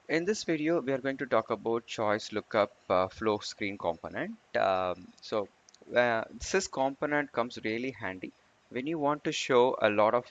In this video, we are going to talk about Choice Lookup Flow Screen component. This component comes really handy when you want to show a lot of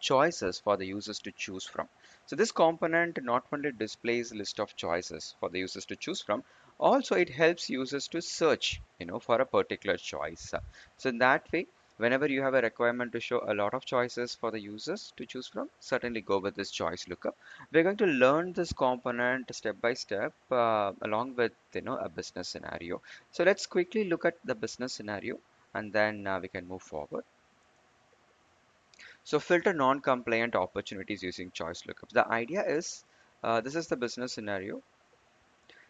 choices for the users to choose from. So this component not only displays a list of choices for the users to choose from, also it helps users to search, for a particular choice. So in that way, whenever you have a requirement to show a lot of choices for the users to choose from, certainly go with this Choice Lookup. We're going to learn this component step by step along with a business scenario. So let's quickly look at the business scenario and then we can move forward. So filter non-compliant opportunities using choice lookups. The idea is this is the business scenario.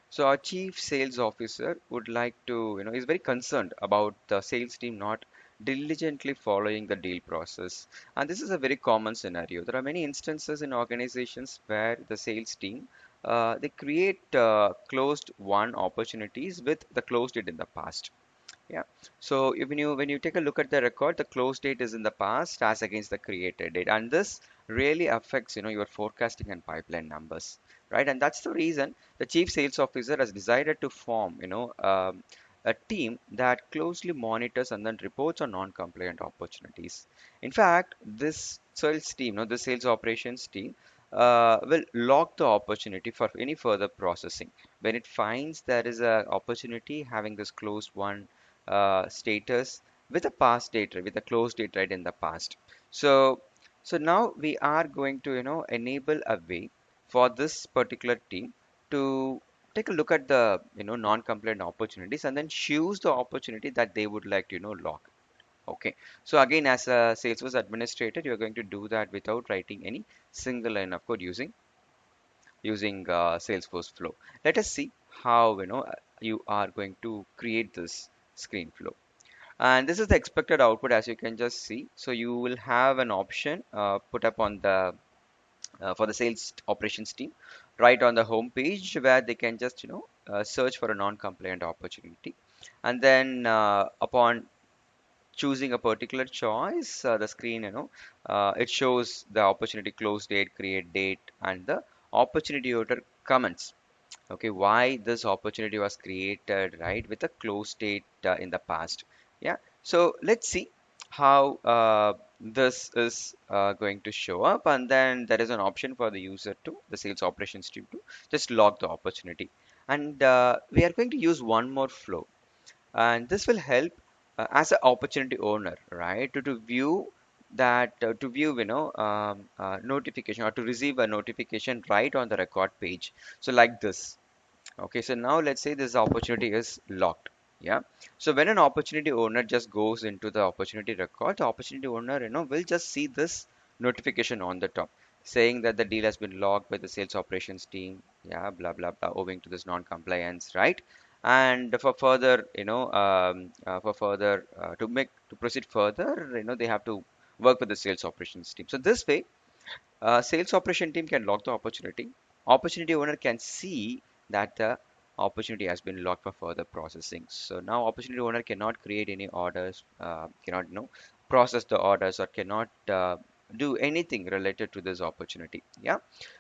So our chief sales officer would like to, is very concerned about the sales team not diligently following the deal process. And this is a very common scenario. There are many instances in organizations where the sales team they create closed won opportunities with the closed it in the past. Yeah. So when you take a look at the record, the close date is in the past as against the created date, and this really affects your forecasting and pipeline numbers, right? And that's the reason the chief sales officer has decided to form a team that closely monitors and then reports on non-compliant opportunities. In fact, this sales team, the sales operations team, will lock the opportunity for any further processing when it finds there is a opportunity having this closed one status with a past date, with a closed date right in the past. So, so now we are going to, enable a way for this particular team to take a look at the, non-compliant opportunities and then choose the opportunity that they would like to, lock. Okay. So again, as a Salesforce administrator, you're going to do that without writing any single line of code using Salesforce Flow. Let us see how, you are going to create this screen flow. And this is the expected output as you can just see. So you will have an option put up on the for the sales operations team right on the home page where they can just search for a non-compliant opportunity, and then upon choosing a particular choice, the screen it shows the opportunity close date, create date, and the opportunity order comments. Okay, why this opportunity was created, right, with a close date in the past. Yeah, so let's see how this is going to show up, and then there is an option for the user to the sales operations team to just log the opportunity. And we are going to use one more flow, and this will help as an opportunity owner, right, to view that to view notification or to receive a notification right on the record page, so like this. Okay, so now let's say this opportunity is locked. Yeah. So when an opportunity owner just goes into the opportunity record, the opportunity owner, will just see this notification on the top saying that the deal has been locked by the sales operations team. Yeah, blah, blah, blah, owing to this non-compliance, right? And for further, to proceed further, they have to work with the sales operations team. So this way, sales operation team can lock the opportunity. Opportunity owner can see that the opportunity has been locked for further processing. So now opportunity owner cannot create any orders, cannot process the orders, or cannot do anything related to this opportunity. Yeah.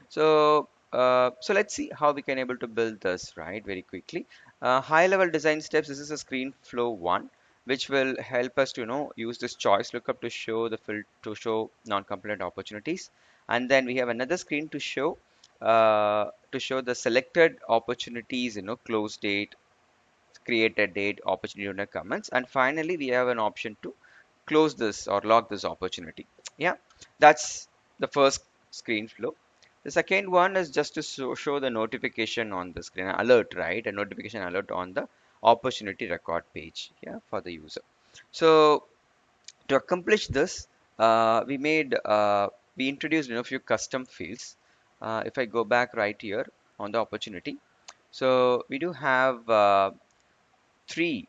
So let's see how we can able to build this right very quickly. High level design steps. This is a screen flow one, which will help us to use this choice lookup to show to show non-compliant opportunities. And then we have another screen to show the selected opportunities, close date, created date, opportunity owner comments, and finally we have an option to close this or lock this opportunity. Yeah, that's the first screen flow. The second one is just to show the notification on the screen, an alert, right? A notification alert on the opportunity record page, yeah, for the user. So to accomplish this, we introduced a few custom fields. If I go back right here on the opportunity, so we do have three.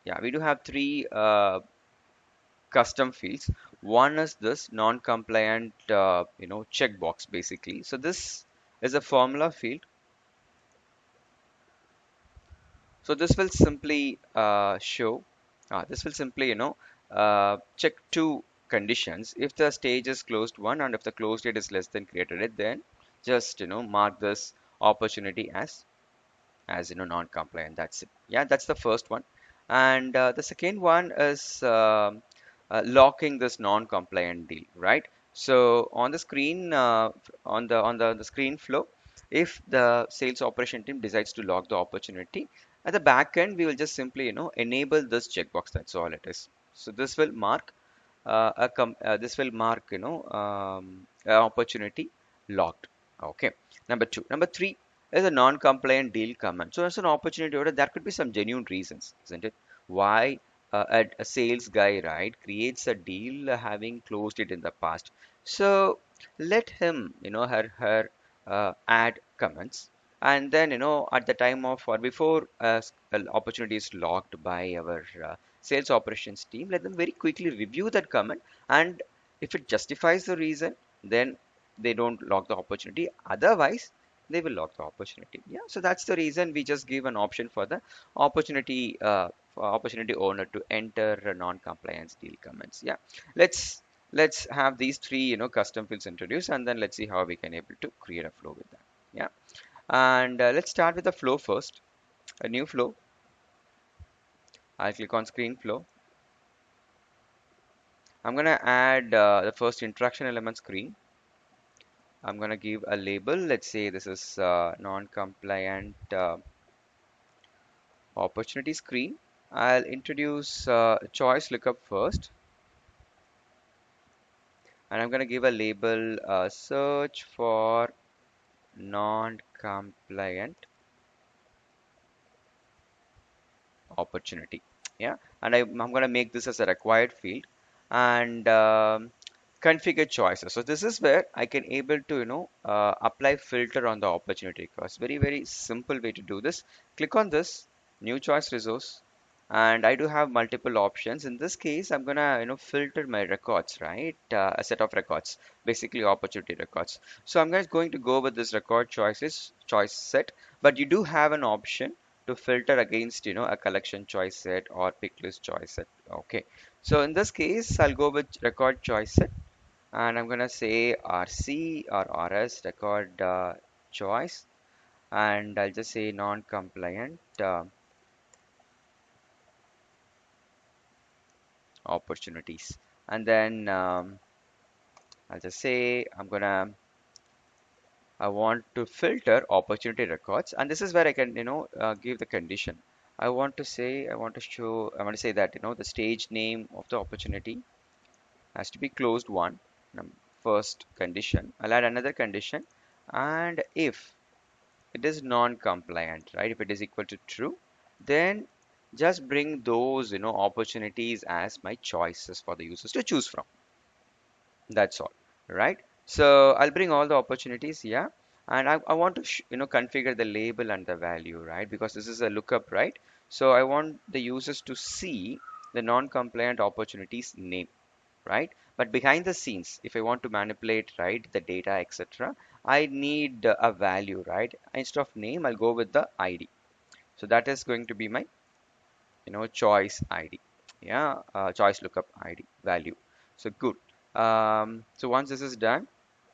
Yeah, we do have three custom fields. One is this non-compliant, checkbox basically. So this is a formula field. So this will simply show. This will simply, check two conditions. If the stage is closed one and if the closed date is less than created it, then just mark this opportunity as non-compliant. That's it. Yeah, that's the first one. And the second one is locking this non-compliant deal, right? So on the screen, on the screen flow, if the sales operation team decides to lock the opportunity, at the back end we will just simply enable this checkbox. That's all it is. So this will mark a opportunity locked. Okay. Number two. Number three is a non-compliant deal comment. So as an opportunity order, there could be some genuine reasons, isn't it? Why a sales guy, right, creates a deal having closed it in the past. So let him, add comments. And then, at the time of or before an opportunity is locked by our sales operations team, let them very quickly review that comment. And if it justifies the reason, then they don't lock the opportunity. Otherwise, they will lock the opportunity. Yeah, so that's the reason we just give an option for the opportunity opportunity owner to enter non-compliance deal comments. Yeah, let's let's have these three custom fields introduced, and then let's see how we can able to create a flow with that. Yeah, and let's start with the flow first. A new flow. I'll click on screen flow. I'm gonna add the first interaction element screen. I'm gonna give a label. Let's say this is non-compliant opportunity screen. I'll introduce choice lookup first, and I'm gonna give a label search for non-compliant opportunity. Yeah, and I'm going to make this as a required field and configure choices. So this is where I can able to apply filter on the opportunity cost. Very simple way to do this. Click on this new choice resource, and I do have multiple options. In this case, I'm gonna filter my records, right? A set of records, basically opportunity records. So I'm just going to go with this record choice set, but you do have an option to filter against a collection choice set or pick list choice set. Okay, so in this case I'll go with record choice set, and I'm gonna say RC or RS record choice, and I'll just say non-compliant opportunities, and then I'll just say I want to filter opportunity records, and this is where I can give the condition. I want to show, I want to say that the stage name of the opportunity has to be closed one. First condition. I'll add another condition, and if it is non-compliant, right? If it is equal to true, then just bring those opportunities as my choices for the users to choose from. That's all, right? So I'll bring all the opportunities, yeah. And I want to configure the label and the value, right? Because this is a lookup, right? So I want the users to see the non-compliant opportunities name, right? But behind the scenes, if I want to manipulate, right, the data, etc., I need a value, right? Instead of name, I'll go with the ID. So that is going to be my, choice ID. Yeah, choice lookup ID value. So good. So once this is done,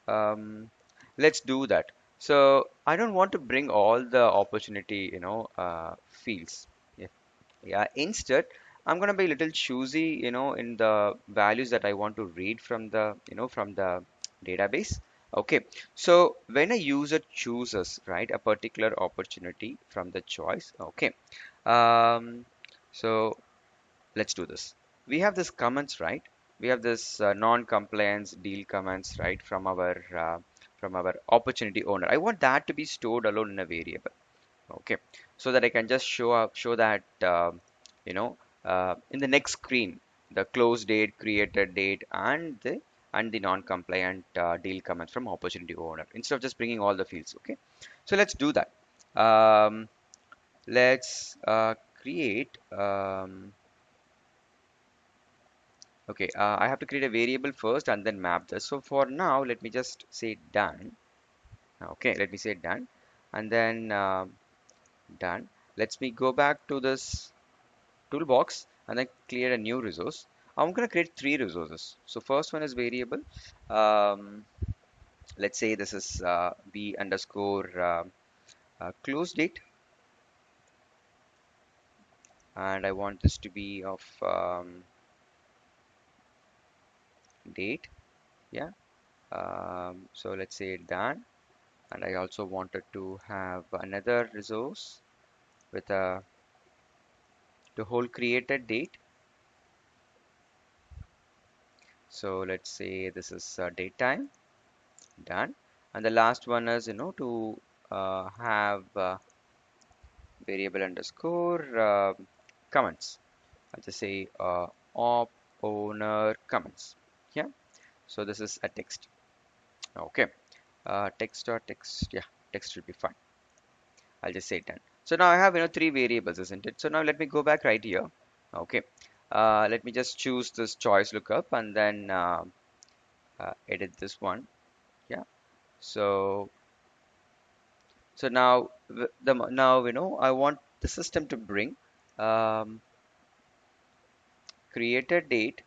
um, let's do that. So I don't want to bring all the opportunity, fields. Yeah, yeah, instead, I'm gonna be a little choosy, in the values that I want to read from the, from the database. Okay, so when a user chooses, right, a particular opportunity from the choice, okay, um, so let's do this. We have this comments, right? We have this non-compliance deal comments, right, from our opportunity owner. I want that to be stored alone in a variable. Okay, so that I can just show that you know in the next screen, the close date, created date, and the non-compliant deal comments from opportunity owner instead of just bringing all the fields. Okay, so let's do that. Um, let's create. Okay, I have to create a variable first and then map this. So for now, let me just say done. Okay, let me say done, and then done. Let's me go back to this toolbox and then clear a new resource. I'm going to create three resources. So first one is variable. Um, Let's say this is b underscore close date, and I want this to be of date. Yeah. So let's say done. And I also wanted to have another resource with a the whole created date. So let's say this is date time, done. And the last one is, to have variable underscore comments. I'll just say op owner comments. Yeah. So this is a text. Okay. Text or text. Yeah, text should be fine. I'll just say done. So now I have, three variables, isn't it? So now let me go back right here. Okay. Let me just choose this choice lookup and then edit this one. Yeah. So now now I want the system to bring um, created date,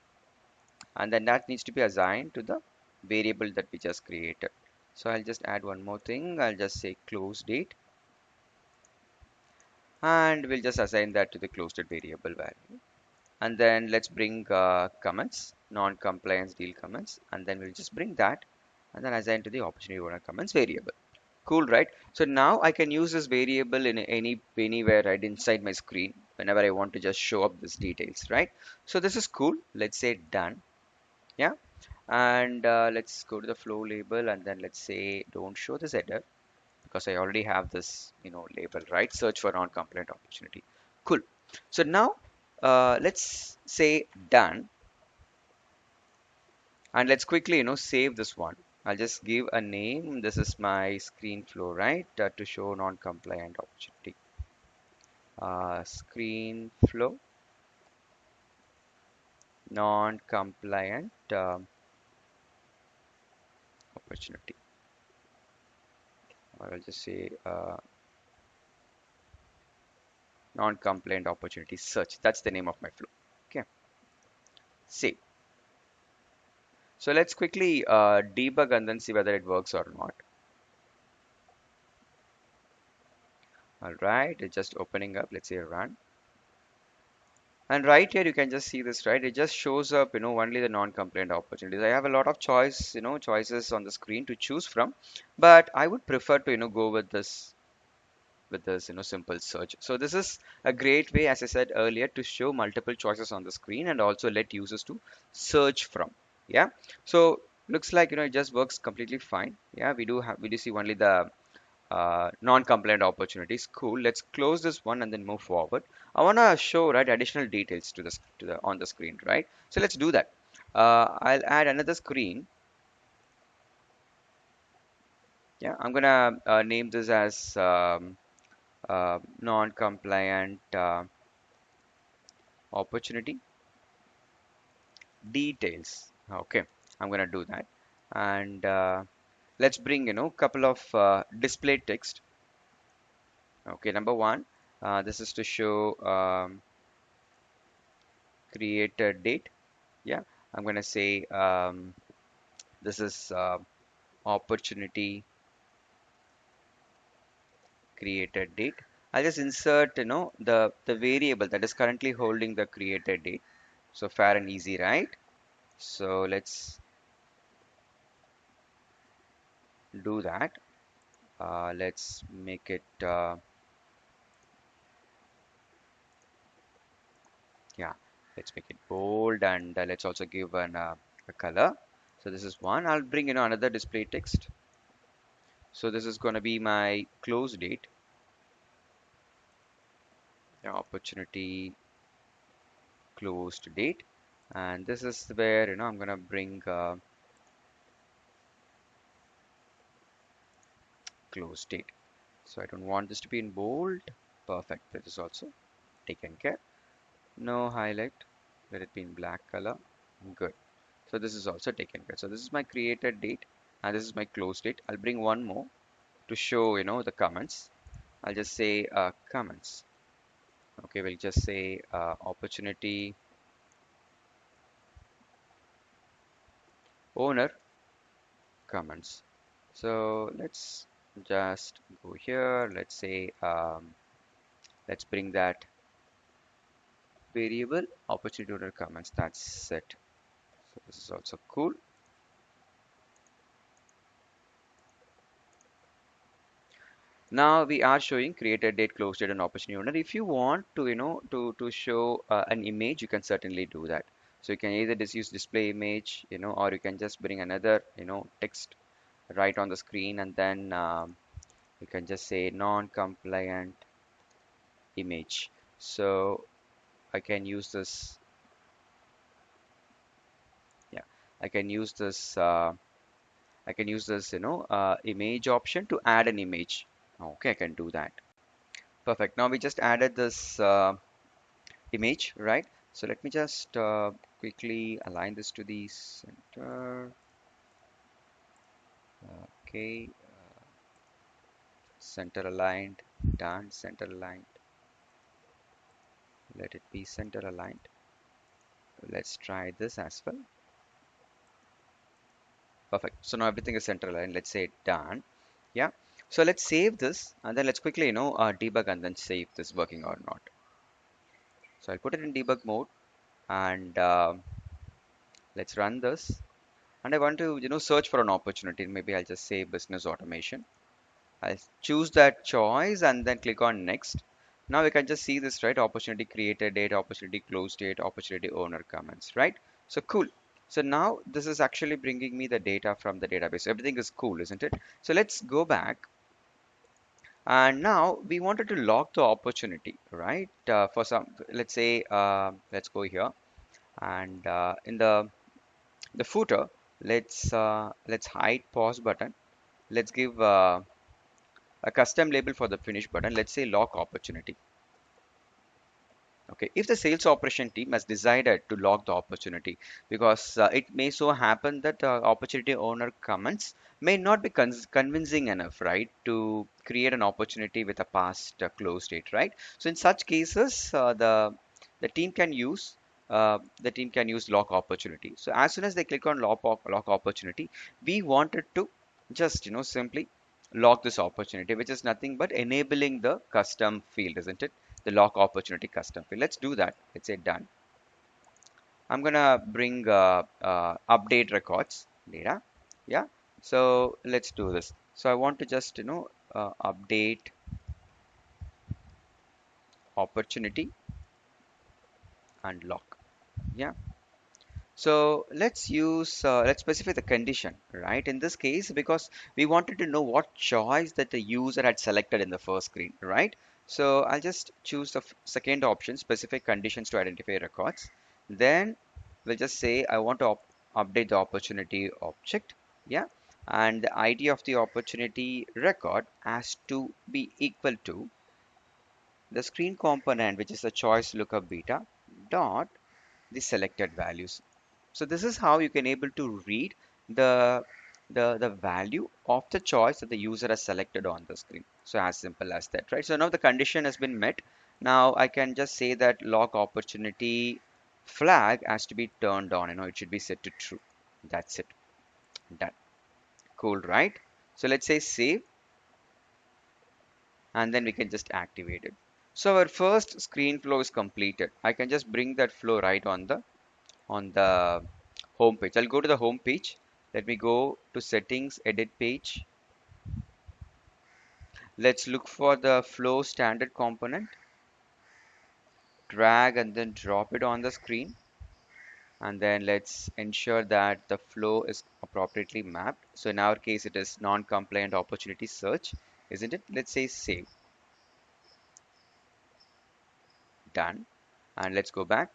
and then that needs to be assigned to the variable that we just created. So I'll just add one more thing. I'll just say close date, and we'll just assign that to the close date variable value. And then let's bring comments, non-compliance deal comments, and then we'll just bring that and then assign to the opportunity owner comments variable. Cool, right? So now I can use this variable in anywhere right inside my screen whenever I want to just show up these details, right? So this is cool. Let's say done. Yeah. And let's go to the flow label and then let's say don't show this header because I already have this, label, right? Search for non-compliant opportunity. Cool. So now let's say done, and let's quickly, save this one. I'll just give a name. This is my screen flow, right? To show non-compliant opportunity. Screen flow, non-compliant opportunity. Or I'll just say non-compliant opportunity search. That's the name of my flow. Okay, save. So let's quickly debug and then see whether it works or not. All right, it's just opening up. Let's say run. And right here, you can just see this, right? It just shows up, only the non-compliant opportunities. I have a lot of choices on the screen to choose from, but I would prefer to, go with this, simple search. So this is a great way, as I said earlier, to show multiple choices on the screen and also let users to search from. Yeah. So looks like, it just works completely fine. Yeah, we do see only the non-compliant opportunities. Cool. Let's close this one and then move forward. I want to show right additional details to the on the screen, right? So let's do that. I'll add another screen. Yeah, I'm gonna name this as non-compliant opportunity details. Okay, I'm gonna do that, and let's bring couple of display text. Okay, number one, this is to show created date. Yeah, I'm gonna say this is opportunity created date. I'll just insert the variable that is currently holding the created date. So fair and easy, right? So let's do that. Let's make it yeah. Let's make it bold and let's also give a color. So this is one. I'll bring another display text. So this is going to be my close date. Yeah, opportunity closed date, and this is where I'm gonna bring close date. So I don't want this to be in bold. Perfect. That is also taken care. No highlight. Let it be in black color. Good. So this is also taken care. So this is my created date and this is my close date. I'll bring one more to show the comments. I'll just say comments. Okay, we'll just say opportunity owner comments. So let's just go here. Let's say, let's bring that variable opportunity owner comments. That's it. So this is also cool. Now we are showing created date, close date, and opportunity owner. If you want to, to show an image, you can certainly do that. So you can either just use display image, or you can just bring another, text right on the screen, and then you can just say non-compliant image. So I can use this, yeah, I can use this, image option to add an image. Okay, I can do that. Perfect. Now we just added this image, right? So let me just quickly align this to the center. Okay, center aligned, done, center aligned. Let it be center aligned. Let's try this as well. Perfect. So now everything is center aligned. Let's say done. Yeah. So let's save this and then let's quickly, debug and then see if this is working or not. So I'll put it in debug mode and let's run this. And I want to, search for an opportunity. Maybe I'll just say business automation. I'll choose that choice and then click on next. Now we can just see this, right? Opportunity created date, opportunity closed date, opportunity owner comments, right? So cool. So now this is actually bringing me the data from the database. Everything is cool, isn't it? So let's go back. And now we wanted to log the opportunity, right? For some, let's say, let's go here and in the footer, let's hide pause button. Let's give a custom label for the finish button. Let's say lock opportunity. Okay, if the sales operation team has decided to lock the opportunity because it may so happen that opportunity owner comments may not be convincing enough, right, to create an opportunity with a past close date, right? So in such cases, the team can use lock opportunity. So as soon as they click on lock opportunity, we wanted to just simply lock this opportunity, which is nothing but enabling the custom field, isn't it? The lock opportunity custom field. Let's do that. Let's say done. I'm gonna bring update records data. Yeah. So let's do this. So I want to just update opportunity and lock. Yeah. So let's specify the condition, right? In this case, because we wanted to know what choice that the user had selected in the first screen, right? So I'll just choose the second option, specific conditions to identify records. Then we'll just say I want to update the opportunity object, yeah, and the ID of the opportunity record has to be equal to the screen component, which is the choice lookup beta dot the selected values. So this is how you can able to read the the value of the choice that the user has selected on the screen. So as simple as that, right? So now the condition has been met. Now I can just say that lock opportunity flag has to be turned on. It should be set to true. That's it. Done. Cool, right? So let's say save, and then we can just activate it. So our first screen flow is completed. I can just bring that flow right on the home page. I'll go to the home page. Let me go to settings, edit page. Let's look for the flow standard component, drag and then drop it on the screen. And then let's ensure that the flow is appropriately mapped. So in our case, it is non-compliant opportunity search, isn't it? Let's say save, done. And let's go back.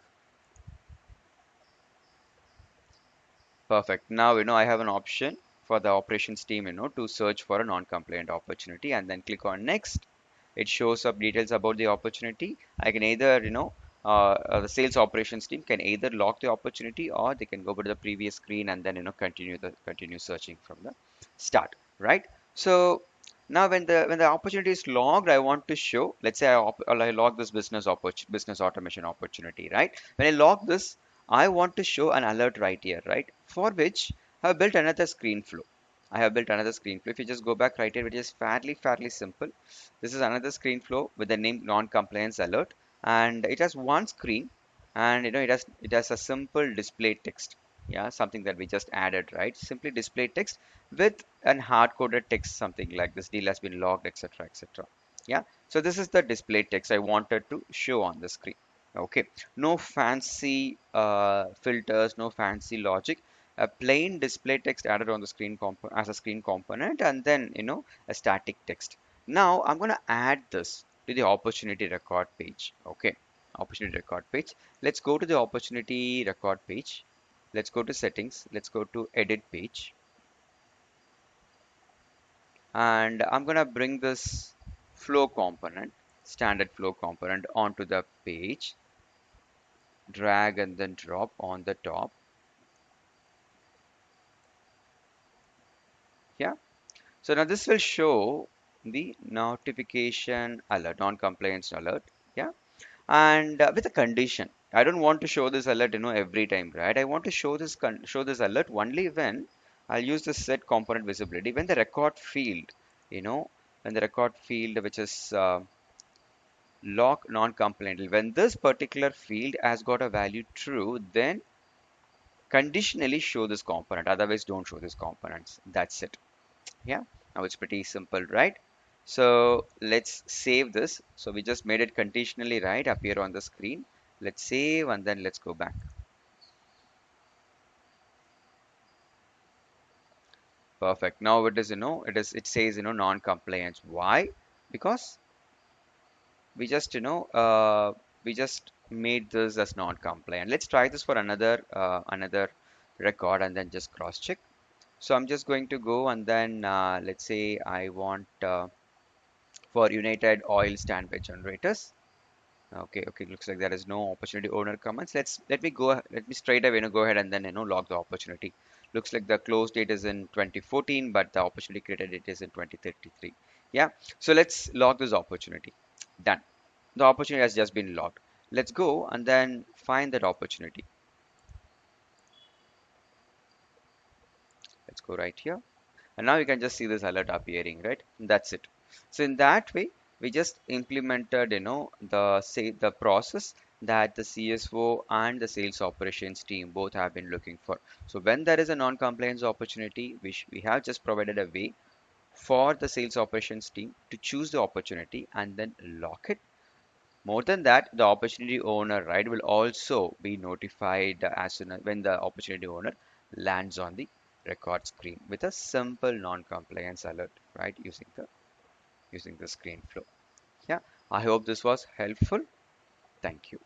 Perfect. Now, I have an option for the operations team, to search for a non-compliant opportunity and then click on next. It shows up details about the opportunity. I can either, the sales operations team can either lock the opportunity or they can go to the previous screen and then, continue searching from the start, right? So now when the opportunity is logged, I want to show, let's say I log this business automation opportunity, right? When I log this, I want to show an alert right here, right? For which I've built another screen flow. I have built another screen flow. If you just go back right here, which is fairly simple. This is another screen flow with the name non-compliance alert, and it has one screen, and it has a simple display text. Yeah, something that we just added, right? Simply display text with an hard-coded text, something like this deal has been logged, etc., etc. Yeah, so this is the display text I wanted to show on the screen. Okay, no fancy filters, no fancy logic, a plain display text added on the screen as a screen component, and then a static text. Now I'm going to add this to the opportunity record page. Okay, opportunity record page. Let's go to the opportunity record page. Let's go to settings. Let's go to edit page, and I'm going to bring this flow component, standard flow component, onto the page. Drag and then drop on the top. Yeah, so now this will show the notification alert, non-compliance alert. Yeah, and with a condition. I don't want to show this alert, every time, right? I want to show this alert only when I'll use the set component visibility when the record field, you know, when the record field which is lock non-compliant. When this particular field has got a value true, then conditionally show this component. Otherwise, don't show this components. That's it. Yeah, now it's pretty simple, right? So let's save this. So we just made it conditionally right appear on the screen. Let's save and then let's go back. Perfect. Now it is, it says, non-compliance. Why? Because we just made this as non-compliant. Let's try this for another record and then just cross check. So I'm just going to go and then let's say I want for United Oil standby generators. Okay, looks like there is no opportunity owner comments. Let me straight away go ahead and then log the opportunity. Looks like the close date is in 2014, but the opportunity created date is in 2033. Yeah, so let's log this opportunity. Done. The opportunity has just been logged. Let's go and then find that opportunity. Let's go right here. And now you can just see this alert appearing, right? That's it. So in that way, we just implemented, the process that the CSO and the sales operations team both have been looking for. So when there is a non-compliance opportunity, we have just provided a way for the sales operations team to choose the opportunity and then lock it. More than that, the opportunity owner, right, will also be notified as soon as when the opportunity owner lands on the record screen with a simple non-compliance alert, right, using the screen flow. Yeah, I hope this was helpful. Thank you.